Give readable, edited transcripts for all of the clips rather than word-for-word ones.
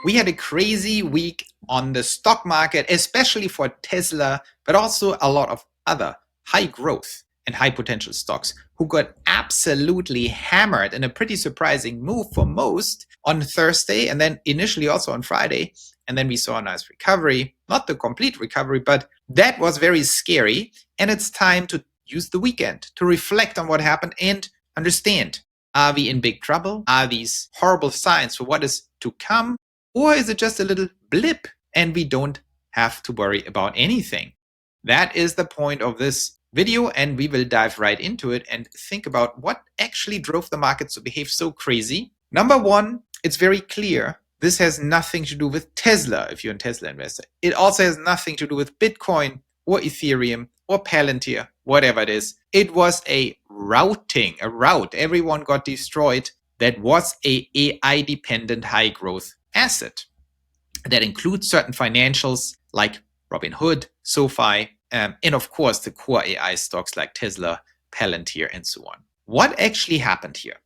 We had a crazy week on the stock market, especially for Tesla, but also a lot of other high growth and high potential stocks who got absolutely hammered in a pretty surprising move for most on Thursday and then initially also on Friday. And then we saw a nice recovery, not the complete recovery, but that was very scary. And it's time to use the weekend to reflect on what happened and understand, are we in big trouble? Are these horrible signs for what is to come? Or is it just a little blip and we don't have to worry about anything? That is the point of this video, and we will dive right into it and think about what actually drove the markets to behave so crazy. Number one, it's very clear this has nothing to do with Tesla if you're a Tesla investor. It also has nothing to do with Bitcoin or Ethereum or Palantir, whatever it is. It was a rout. Everyone got destroyed. That was a AI-dependent high-growth asset. That includes certain financials like Robinhood, SoFi, and of course the core AI stocks like Tesla, Palantir, and so on. What actually happened here?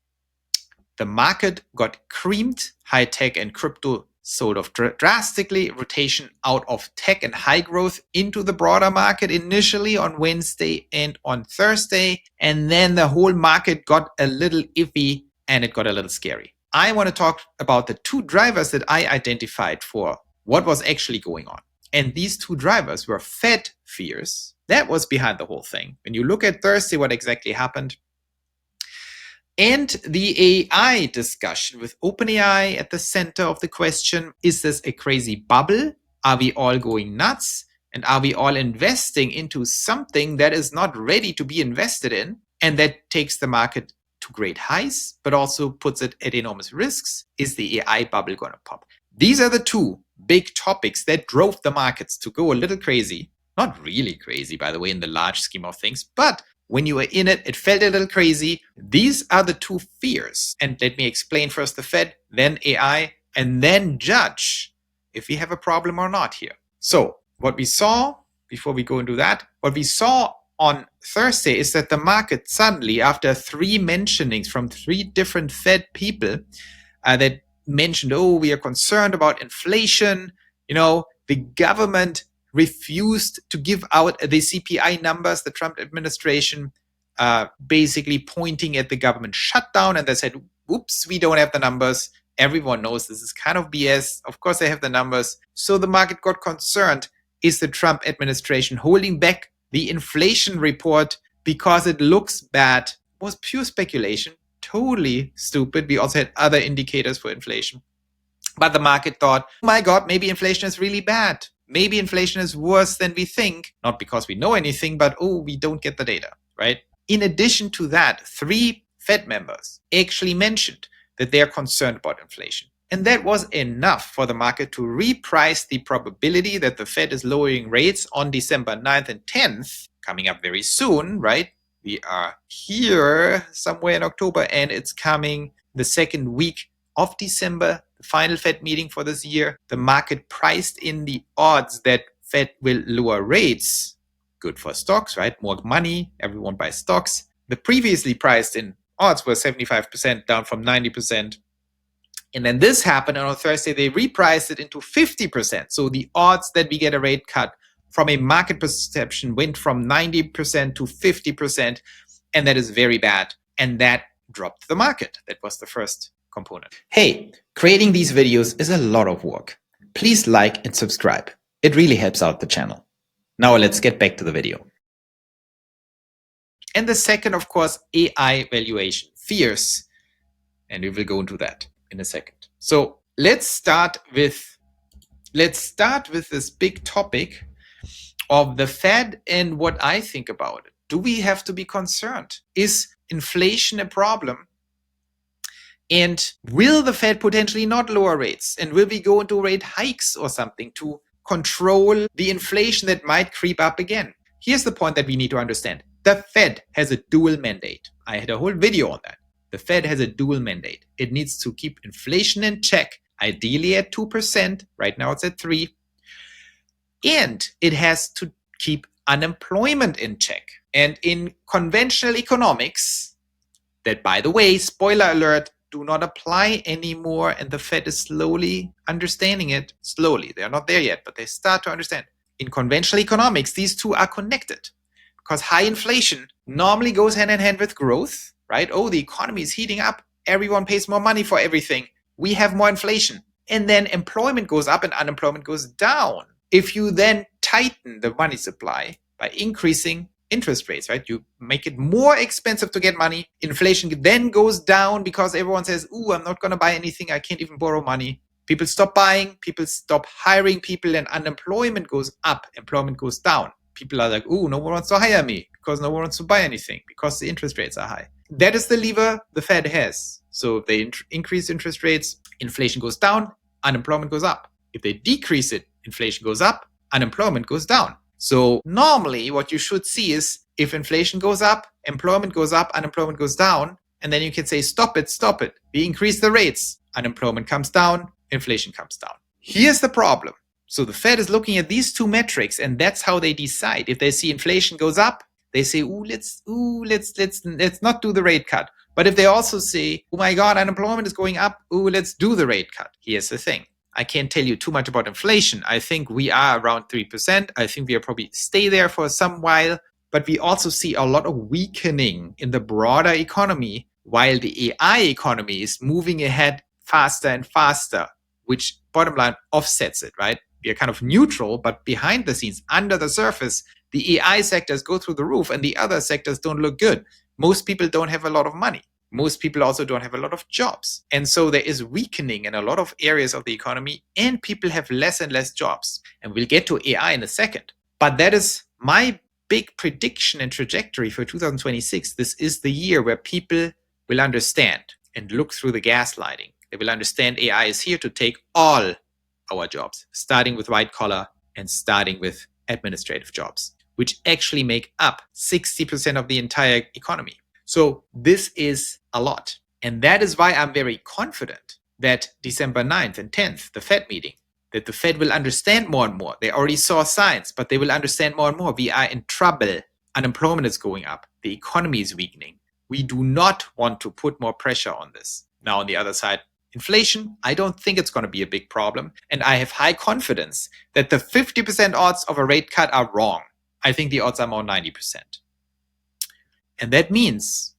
The market got creamed, high tech and crypto sort of drastically, rotation out of tech and high growth into the broader market initially on Wednesday and on Thursday. And then the whole market got a little iffy and it got a little scary. I want to talk about the two drivers that I identified for what was actually going on. And these two drivers were Fed fears. That was behind the whole thing. When you look at Thursday, what exactly happened? And the AI discussion with OpenAI at the center of the question, is this a crazy bubble? Are we all going nuts? And are we all investing into something that is not ready to be invested in? And that takes the market to great highs, but also puts it at enormous risks. Is the AI bubble going to pop? These are the two big topics that drove the markets to go a little crazy. Not really crazy, by the way, in the large scheme of things, but when you were in it, it felt a little crazy. These are the two fears. And let me explain first the Fed, then AI, and then judge if we have a problem or not here. So what we saw, before we go into that, what we saw on Thursday is that the market suddenly, after three mentionings from three different Fed people that mentioned, oh, we are concerned about inflation, the government refused to give out the CPI numbers, the Trump administration basically pointing at the government shutdown, and they said, whoops, we don't have the numbers. Everyone knows this is kind of BS. Of course they have the numbers. So the market got concerned. Is the Trump administration holding back the inflation report because it looks bad? It was pure speculation, totally stupid. We also had other indicators for inflation. But the market thought, oh my God, maybe inflation is really bad. Maybe inflation is worse than we think, not because we know anything, but we don't get the data, right? In addition to that, three Fed members actually mentioned that they are concerned about inflation. And that was enough for the market to reprice the probability that the Fed is lowering rates on December 9th and 10th, coming up very soon, right? We are here somewhere in October, and it's coming the second week of December, the final Fed meeting for this year. The market priced in the odds that Fed will lower rates. Good for stocks, right? More money, everyone buys stocks. The previously priced in odds were 75%, down from 90%. And then this happened, and on Thursday they repriced it into 50%. So the odds that we get a rate cut from a market perception went from 90% to 50%, and that is very bad. And that dropped the market. That was the first component. Hey, creating these videos is a lot of work. Please like and subscribe. It really helps out the channel. Now let's get back to the video. And the second, of course, AI valuation fears. And we will go into that in a second. So let's start with this big topic of the Fed and what I think about it. Do we have to be concerned? Is inflation a problem? And will the Fed potentially not lower rates? And will we go into rate hikes or something to control the inflation that might creep up again? Here's the point that we need to understand. The Fed has a dual mandate. I had a whole video on that. The Fed has a dual mandate. It needs to keep inflation in check, ideally at 2%. Right now it's at 3%. And it has to keep unemployment in check. And in conventional economics, that, by the way, spoiler alert, do not apply anymore, and the Fed is slowly understanding it. Slowly. They're not there yet, but they start to understand. In conventional economics, these two are connected because high inflation normally goes hand in hand with growth, right? Oh, the economy is heating up. Everyone pays more money for everything. We have more inflation. And then employment goes up and unemployment goes down. If you then tighten the money supply by increasing interest rates, right? You make it more expensive to get money. Inflation then goes down because everyone says, ooh, I'm not going to buy anything. I can't even borrow money. People stop buying, people stop hiring people, and unemployment goes up, employment goes down. People are like, ooh, no one wants to hire me because no one wants to buy anything because the interest rates are high. That is the lever the Fed has. So if they increase interest rates, inflation goes down, unemployment goes up. If they decrease it, inflation goes up, unemployment goes down. So normally what you should see is if inflation goes up, employment goes up, unemployment goes down, and then you can say, stop it. We increase the rates. Unemployment comes down, inflation comes down. Here's the problem. So the Fed is looking at these two metrics, and that's how they decide. If they see inflation goes up, they say, let's not do the rate cut. But if they also say, oh my God, unemployment is going up, let's do the rate cut. Here's the thing. I can't tell you too much about inflation. I think we are around 3%. I think we'll probably stay there for some while. But we also see a lot of weakening in the broader economy, while the AI economy is moving ahead faster and faster, which bottom line offsets it, right? We are kind of neutral, but behind the scenes, under the surface, the AI sectors go through the roof and the other sectors don't look good. Most people don't have a lot of money. Most people also don't have a lot of jobs. And so there is weakening in a lot of areas of the economy, and people have less and less jobs. And we'll get to AI in a second. But that is my big prediction and trajectory for 2026. This is the year where people will understand and look through the gaslighting. They will understand AI is here to take all our jobs, starting with white collar and starting with administrative jobs, which actually make up 60% of the entire economy. So this is a lot. And that is why I'm very confident that December 9th and 10th, the Fed meeting, that the Fed will understand more and more. They already saw signs, but they will understand more and more. We are in trouble. Unemployment is going up. The economy is weakening. We do not want to put more pressure on this. Now, on the other side, inflation, I don't think it's going to be a big problem. And I have high confidence that the 50% odds of a rate cut are wrong. I think the odds are more 90%. And that means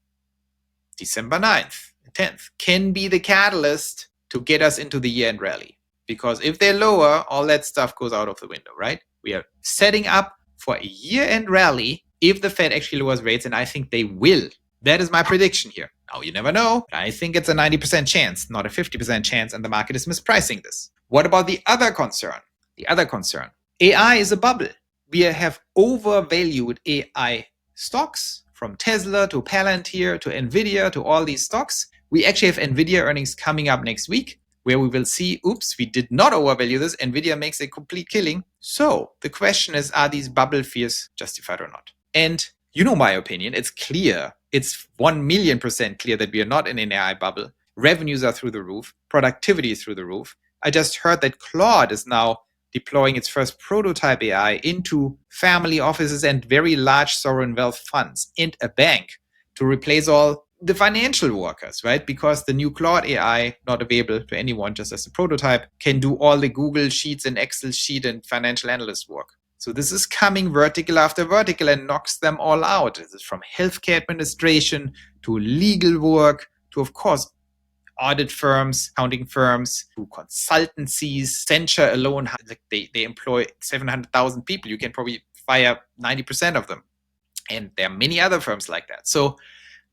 December 9th and 10th can be the catalyst to get us into the year-end rally. Because if they're lower, all that stuff goes out of the window, right? We are setting up for a year-end rally if the Fed actually lowers rates, and I think they will. That is my prediction here. Now, you never know. I think it's a 90% chance, not a 50% chance, and the market is mispricing this. What about the other concern? The other concern. AI is a bubble. We have overvalued AI stocks, from Tesla to Palantir to NVDA to all these stocks. We actually have NVIDIA earnings coming up next week, where we will see, oops, we did not overvalue this. NVIDIA makes a complete killing. So the question is, are these bubble fears justified or not? And you know my opinion. It's clear. It's 1,000,000% clear that we are not in an AI bubble. Revenues are through the roof. Productivity is through the roof. I just heard that Claude is now deploying its first prototype AI into family offices and very large sovereign wealth funds and a bank to replace all the financial workers, right? Because the new Claude AI, not available to anyone, just as a prototype, can do all the Google Sheets and Excel sheet and financial analyst work. So this is coming vertical after vertical and knocks them all out. This is from healthcare administration to legal work to, of course, audit firms, accounting firms, to consultancies. Accenture alone, they employ 700,000 people. You can probably fire 90% of them. And there are many other firms like that. So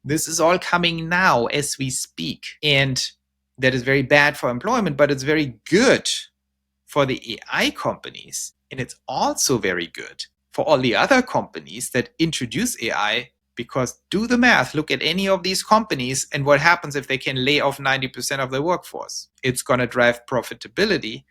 this is all coming now as we speak. And that is very bad for employment, but it's very good for the AI companies. And it's also very good for all the other companies that introduce AI. Because do the math, look at any of these companies and what happens if they can lay off 90% of their workforce. It's going to drive profitability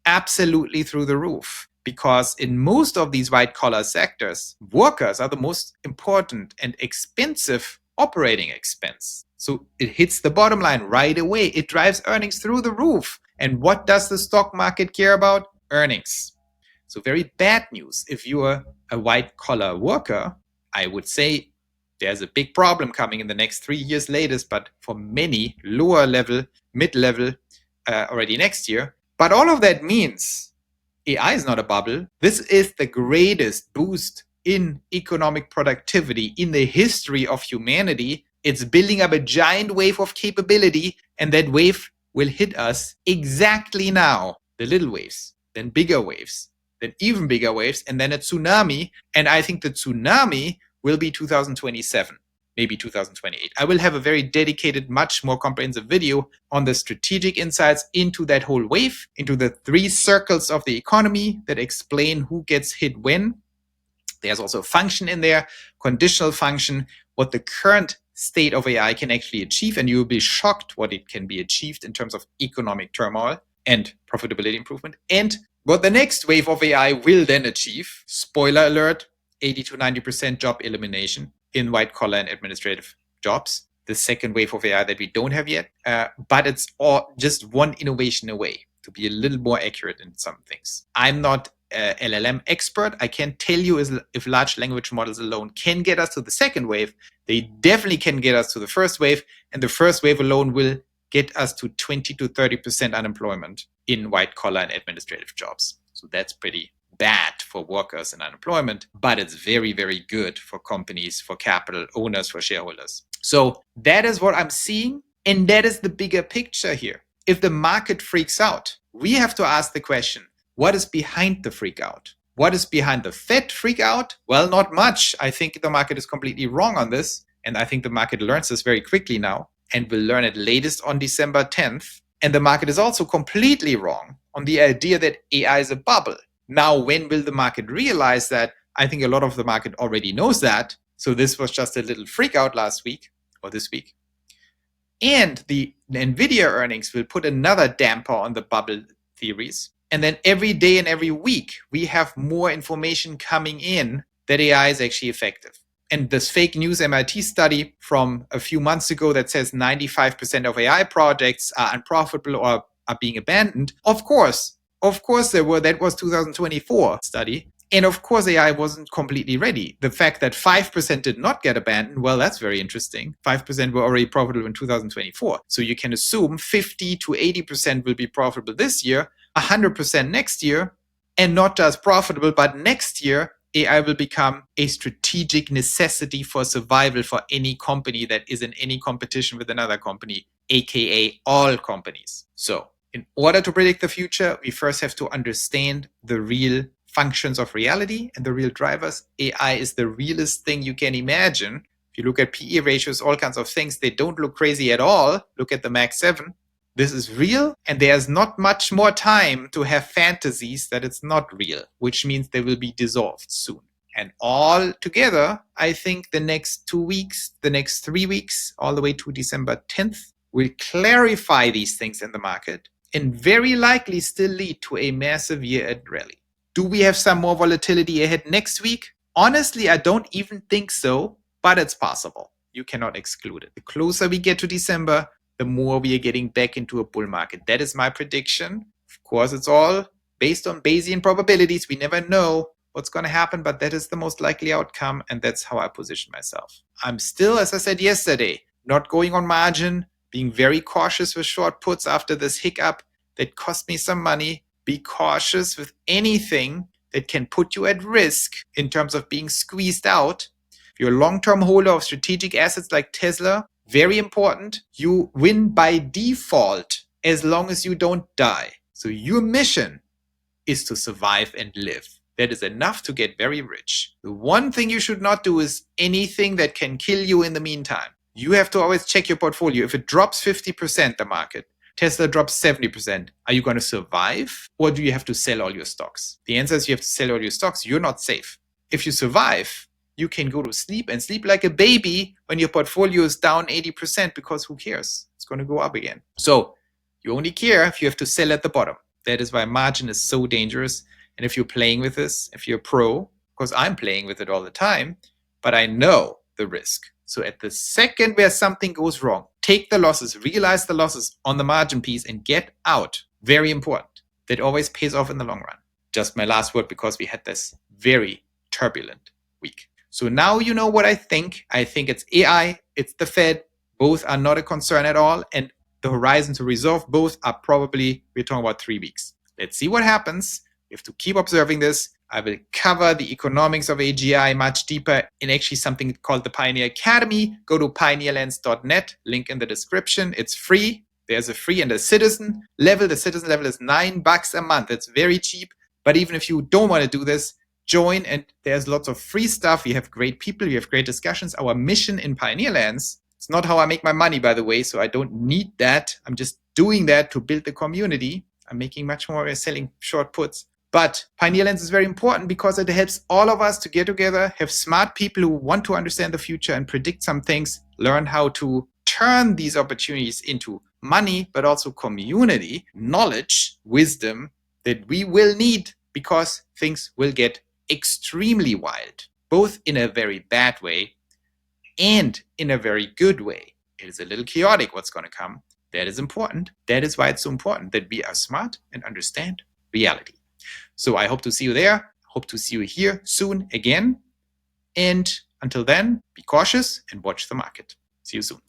absolutely through the roof. Because in most of these white collar sectors, workers are the most important and expensive operating expense. So it hits the bottom line right away. It drives earnings through the roof. And what does the stock market care about? Earnings. So very bad news. If you are a white collar worker, I would say There's a big problem coming in the next 3 years latest, but for many lower level, mid-level, already next year. But all of that means AI is not a bubble. This is the greatest boost in economic productivity in the history of humanity. It's building up a giant wave of capability, and that wave will hit us exactly now. The little waves, then bigger waves, then even bigger waves, and then a tsunami. And I think the tsunami will be 2027, maybe 2028. I will have a very dedicated, much more comprehensive video on the strategic insights into that whole wave, into the 3 circles of the economy that explain who gets hit when. There's also a function in there, conditional function, what the current state of AI can actually achieve, and you will be shocked what it can be achieved in terms of economic turmoil and profitability improvement, and what the next wave of AI will then achieve. Spoiler alert, 80 to 90% job elimination in white collar and administrative jobs. The second wave of AI that we don't have yet, but it's all just one innovation away, to be a little more accurate in some things. I'm not LLM expert. I can't tell you if large language models alone can get us to the second wave. They definitely can get us to the first wave, and the first wave alone will get us to 20 to 30% unemployment in white collar and administrative jobs. So that's pretty bad for workers and unemployment, but it's very, very good for companies, for capital owners, for shareholders. So that is what I'm seeing, and that is the bigger picture here. If the market freaks out, we have to ask the question, what is behind the freak out? What is behind the Fed freak out? Well, not much. I think the market is completely wrong on this. And I think the market learns this very quickly now and will learn it latest on December 10th. And the market is also completely wrong on the idea that AI is a bubble. Now, when will the market realize that? I think a lot of the market already knows that. So this was just a little freak out last week or this week. And the NVDA earnings will put another damper on the bubble theories. And then every day and every week, we have more information coming in that AI is actually effective. And this fake news MIT study from a few months ago that says 95% of AI projects are unprofitable or are being abandoned. Of course, that was 2024 study. And of course, AI wasn't completely ready. The fact that 5% did not get abandoned, well, that's very interesting. 5% were already profitable in 2024. So you can assume 50 to 80% will be profitable this year, 100% next year, and not just profitable, but next year, AI will become a strategic necessity for survival for any company that is in any competition with another company, aka all companies. So in order to predict the future, we first have to understand the real functions of reality and the real drivers. AI is the realest thing you can imagine. If you look at PE ratios, all kinds of things, they don't look crazy at all. Look at the Max 7. This is real, and there's not much more time to have fantasies that it's not real, which means they will be dissolved soon. And all together, I think the next 2 weeks, the next 3 weeks, all the way to December 10th, will clarify these things in the market and very likely still lead to a massive year-end rally. Do we have some more volatility ahead next week? Honestly, I don't even think so, but it's possible. You cannot exclude it. The closer we get to December, the more we are getting back into a bull market. That is my prediction. Of course, it's all based on Bayesian probabilities. We never know what's going to happen, but that is the most likely outcome, and that's how I position myself. I'm still, as I said yesterday, not going on margin, being very cautious with short puts after this hiccup that cost me some money. Be cautious with anything that can put you at risk in terms of being squeezed out. If you're a long-term holder of strategic assets like Tesla, very important, you win by default as long as you don't die. So your mission is to survive and live. That is enough to get very rich. The one thing you should not do is anything that can kill you in the meantime. You have to always check your portfolio. If it drops 50%, the market, Tesla drops 70%. Are you going to survive, or do you have to sell all your stocks? The answer is you have to sell all your stocks. You're not safe. If you survive, you can go to sleep and sleep like a baby when your portfolio is down 80%, because who cares? It's going to go up again. So you only care if you have to sell at the bottom. That is why margin is so dangerous. And if you're playing with this, if you're a pro, because I'm playing with it all the time, but I know the risk. So at the second where something goes wrong, take the losses, realize the losses on the margin piece and get out. Very important. That always pays off in the long run. Just my last word, because we had this very turbulent week. So now you know what I think. I think it's AI, it's the Fed. Both are not a concern at all. And the horizon to resolve both are probably, we're talking about 3 weeks. Let's see what happens. We have to keep observing this. I will cover the economics of AGI much deeper in actually something called the Pioneer Academy. Go to pioneerlands.net, link in the description. It's free. There's a free and a citizen level. The citizen level is $9 a month. It's very cheap. But even if you don't want to do this, join, and there's lots of free stuff. We have great people. We have great discussions. Our mission in Pioneerlands, it's not how I make my money, by the way, so I don't need that. I'm just doing that to build the community. I'm making much more selling short puts. But Pioneerlands is very important because it helps all of us to get together, have smart people who want to understand the future and predict some things, learn how to turn these opportunities into money, but also community, knowledge, wisdom that we will need because things will get extremely wild, both in a very bad way and in a very good way. It is a little chaotic what's going to come. That is important. That is why it's so important that we are smart and understand reality. So I hope to see you there. Hope to see you here soon again. And until then, be cautious and watch the market. See you soon.